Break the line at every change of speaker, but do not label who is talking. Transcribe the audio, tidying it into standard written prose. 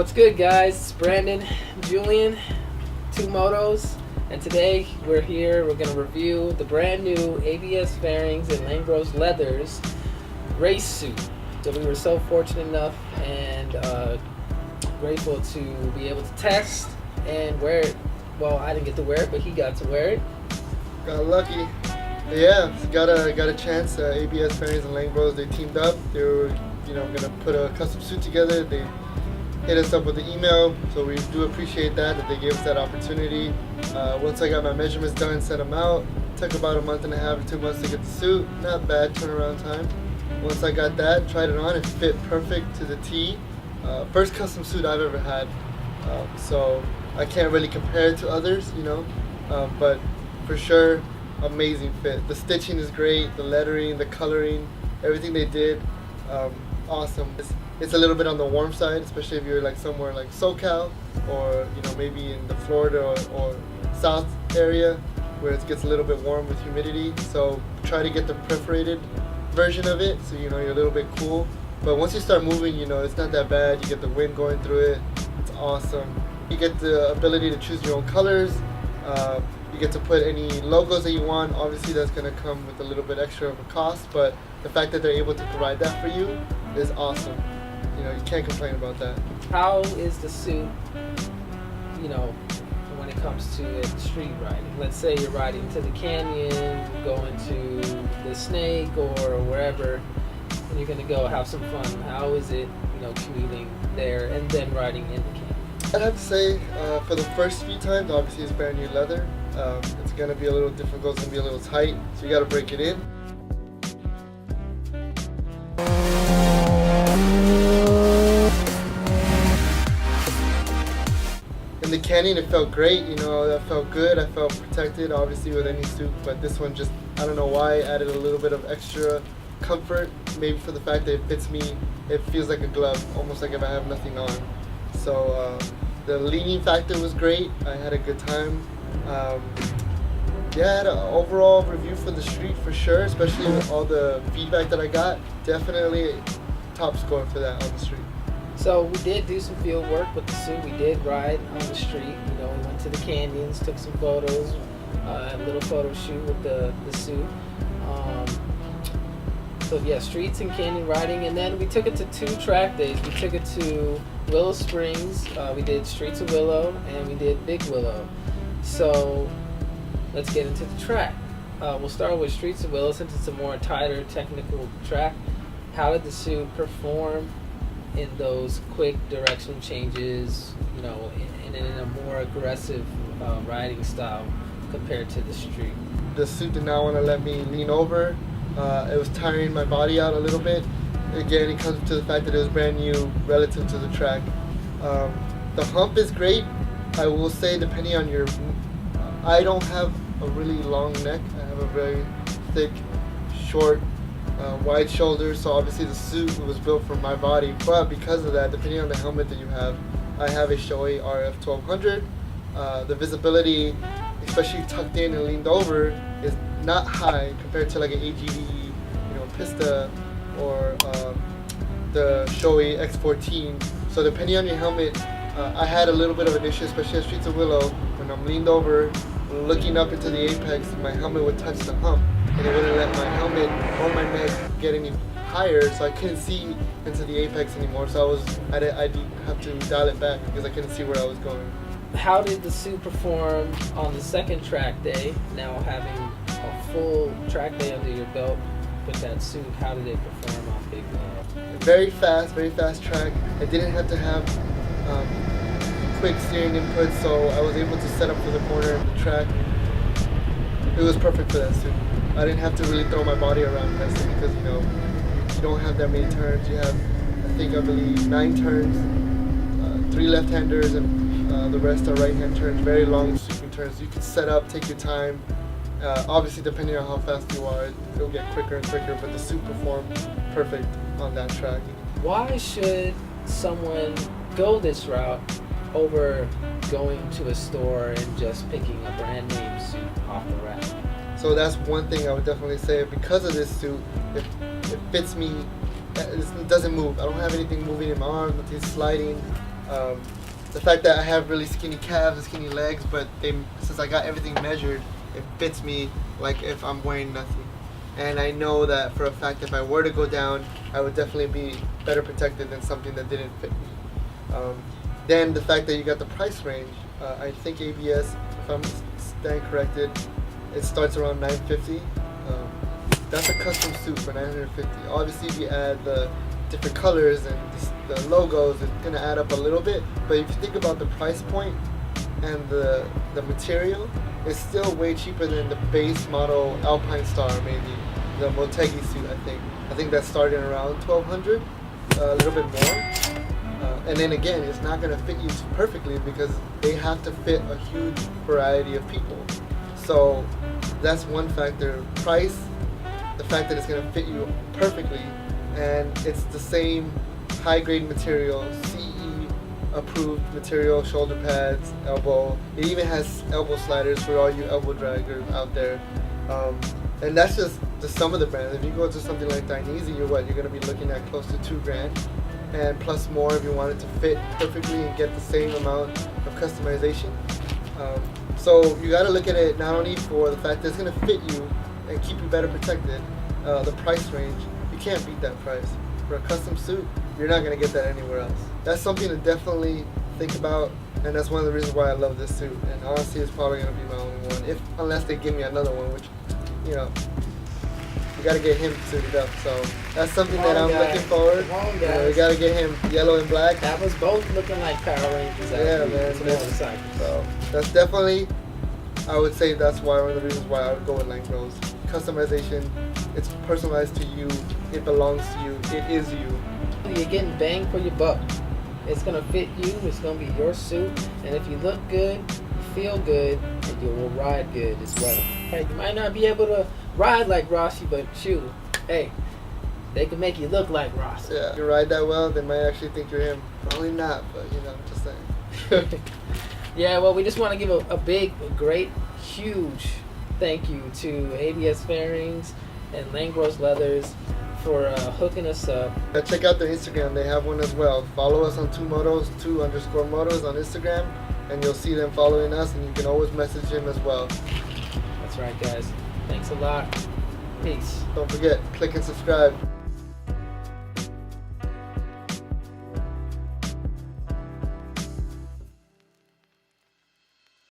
What's good, guys? It's Brandon, Julian, two motos, and today we're here. We're going to review the brand new ABS fairings and Langbros leathers race suit that we were so fortunate enough and grateful to be able to test and wear it. Well, I didn't get to wear it, but he got to wear it.
Got lucky. Yeah, got a chance. ABS fairings and Langbros, they teamed up. They were, gonna put a custom suit together. They hit us up with the email, so we do appreciate that they gave us that opportunity. Once I got my measurements done, sent them out. Took about a month and a half or 2 months to get the suit. Not bad turnaround time. Once I got that, tried it on, it fit perfect to the T. First custom suit I've ever had, so I can't really compare it to others, but for sure, amazing fit. The stitching is great, the lettering, the coloring, everything they did, awesome. It's a little bit on the warm side, especially if you're like somewhere like SoCal or maybe in the Florida or South area where it gets a little bit warm with humidity. So try to get the perforated version of it, so you're a little bit cool. But once you start moving, it's not that bad. You get the wind going through it. It's awesome. You get the ability to choose your own colors. You get to put any logos that you want. Obviously, that's going to come with a little bit extra of a cost, but the fact that they're able to provide that for you is awesome. You can't complain about that.
How is the suit, when it comes to street riding? Let's say you're riding to the canyon, going to the Snake or wherever, and you're going to go have some fun. How is it, commuting there and then riding in the canyon?
I'd have to say, for the first few times, obviously it's brand new leather. It's going to be a little difficult, it's going to be a little tight, so you got to break it in. In the canyon, it felt great, that felt good. I felt protected, obviously, with any suit, but this one just, I don't know why, added a little bit of extra comfort, maybe for the fact that it fits me. It feels like a glove, almost like if I have nothing on. So the leaning factor was great. I had a good time. I had an overall review for the street for sure, especially with all the feedback that I got. Definitely top score for that on the street.
So we did do some field work with the suit. We did ride on the street. We went to the canyons, took some photos, had a little photo shoot with the suit. So yeah, streets and canyon riding, and then we took it to 2 track days. We took it to Willow Springs. We did Streets of Willow, and we did Big Willow. So let's get into the track. We'll start with Streets of Willow since it's a more tighter technical track. How did the suit perform in those quick direction changes, and in a more aggressive riding style compared to the street?
The suit did not want to let me lean over. It was tiring my body out a little bit. Again, it comes to the fact that it was brand new relative to the track. The hump is great. I will say, depending on your... I don't have a really long neck. I have a very thick, short, wide shoulders, so obviously the suit was built for my body. But because of that, depending on the helmet that you have, I have a Shoei RF 1200. The visibility, especially tucked in and leaned over, is not high compared to like an AGV, Pista, or the Shoei X14. So depending on your helmet, I had a little bit of an issue, especially at Streets of Willow. When I'm leaned over, looking up into the apex, my helmet would touch the hump, and it wouldn't let my helmet or my neck get any higher, so I couldn't see into the apex anymore. So I'd have to dial it back because I couldn't see where I was going.
How did the suit perform on the second track day? Now having a full track day under your belt with that suit, how did it perform on Big Willow?
Very fast track. I didn't have to have quick steering input, so I was able to set up for the corner of the track. It was perfect for that suit. I didn't have to really throw my body around that suit because you don't have that many turns. You have, I believe 9 turns, 3 left-handers, and the rest are right-hand turns. Very long sweeping turns. You can set up, take your time. Obviously, depending on how fast you are, it'll get quicker and quicker. But the suit performed perfect on that track.
Why should someone go this route over going to a store and just picking a brand name suit off the rack?
So that's one thing I would definitely say. Because of this suit, it fits me. It doesn't move. I don't have anything moving in my arms, nothing sliding. The fact that I have really skinny calves and skinny legs, but since I got everything measured, it fits me like if I'm wearing nothing. And I know that for a fact if I were to go down, I would definitely be better protected than something that didn't fit me. Then the fact that you got the price range, I think ABS, if I'm stand corrected, it starts around $950. That's a custom suit for $950. Obviously, if you add the different colors and the logos, it's gonna add up a little bit. But if you think about the price point and the material, it's still way cheaper than the base model Alpine Star, maybe the Motegi suit. I think that's starting around $1,200, a little bit more. And then again, it's not gonna fit you perfectly because they have to fit a huge variety of people. So that's one factor. Price, the fact that it's gonna fit you perfectly, and it's the same high-grade material, CE approved material, shoulder pads, elbow. It even has elbow sliders for all you elbow draggers out there. And that's just some of the brands. If you go to something like Dainese, you're gonna be looking at close to $2,000, and plus more if you want it to fit perfectly and get the same amount of customization. So you gotta look at it not only for the fact that it's gonna fit you and keep you better protected, the price range, you can't beat that price. For a custom suit, you're not gonna get that anywhere else. That's something to definitely think about, and that's one of the reasons why I love this suit. And honestly, it's probably gonna be my only one, unless they give me another one, which, you know, we gotta get him suited up. So that's something that I'm looking forward. We gotta get him yellow and black.
That was both looking like Power Rangers.
Yeah, man. So that's definitely, I would say that's one of the reasons why I would go with Langbros. Customization, it's personalized to you, it belongs to you, it is you.
You're getting bang for your buck. It's gonna fit you, it's gonna be your suit, and if you look good, you feel good, and you will ride good as well. Hey, you might not be able to ride like Rossi, but shoot, hey, they can make you look like Rossi.
Yeah, if you ride that well, they might actually think you're him. Probably not, but you know, just saying.
Yeah, well, we just want to give a big, great, huge thank you to ABS Fairings and Langbros Leathers for hooking us up.
Check out their Instagram, they have one as well. Follow us on 2_motos on Instagram, and you'll see them following us, and you can always message him as well.
That's right, guys. Thanks a lot. Peace.
Don't forget, click and subscribe.